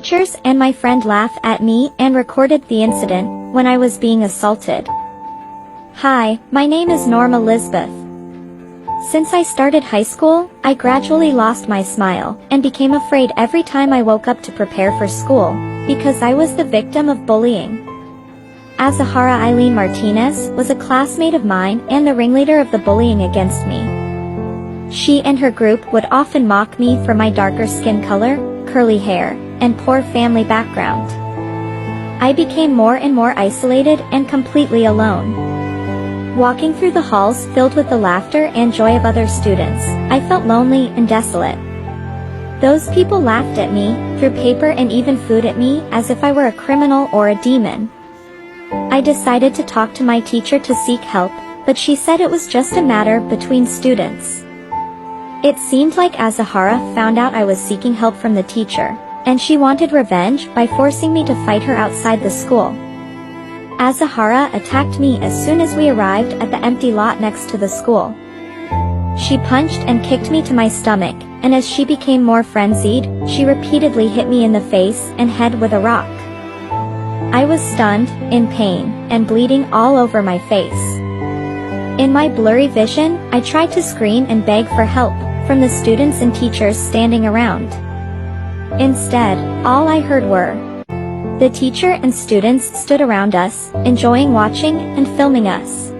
Teachers and my friend laugh at me and recorded the incident when I was being assaulted. Hi, my name is Norma Lizbeth. Since I started high school, I gradually lost my smile and became afraid every time I woke up to prepare for school, because I was the victim of bullying. Azahara Eileen Martinez was a classmate of mine and the ringleader of the bullying against me. She and her group would often mock me for my darker skin color, curly hair, and poor family background. I became more and more isolated and completely alone. Walking through the halls filled with the laughter and joy of other students, I felt lonely and desolate. Those people laughed at me, threw paper and even food at me as if I were a criminal or a demon. I decided to talk to my teacher to seek help, but she said it was just a matter between students. It seemed like Azahara found out I was seeking help from the teacher, and she wanted revenge by forcing me to fight her outside the school. Azahara attacked me as soon as we arrived at the empty lot next to the school. She punched and kicked me to my stomach, and as she became more frenzied, she repeatedly hit me in the face and head with a rock. I was stunned, in pain, and bleeding all over my face. In my blurry vision, I tried to scream and beg for help from the students and teachers standing around. Instead, all I heard were, the teacher and students stood around us, enjoying watching and filming us.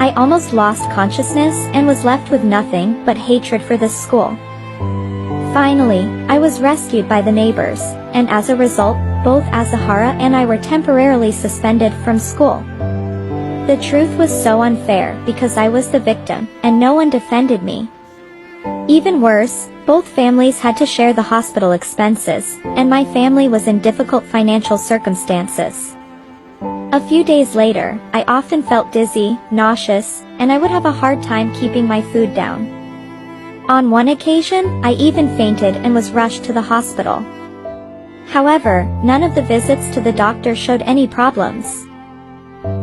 I almost lost consciousness and was left with nothing but hatred for this school. Finally, I was rescued by the neighbors, and as a result, both Azahara and I were temporarily suspended from school. The truth was so unfair because I was the victim, and no one defended me. Even worse, both families had to share the hospital expenses, and my family was in difficult financial circumstances. A few days later, I often felt dizzy, nauseous, and I would have a hard time keeping my food down. On one occasion, I even fainted and was rushed to the hospital. However, none of the visits to the doctor showed any problems.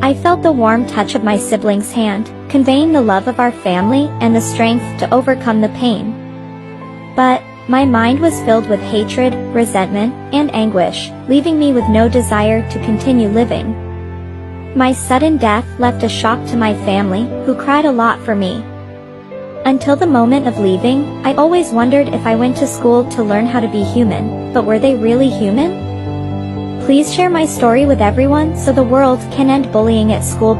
I felt the warm touch of my sibling's hand, conveying the love of our family and the strength to overcome the pain. But, my mind was filled with hatred, resentment, and anguish, leaving me with no desire to continue living. My sudden death left a shock to my family, who cried a lot for me. Until the moment of leaving, I always wondered if I went to school to learn how to be human, but were they really human? Please share my story with everyone so the world can end bullying at school.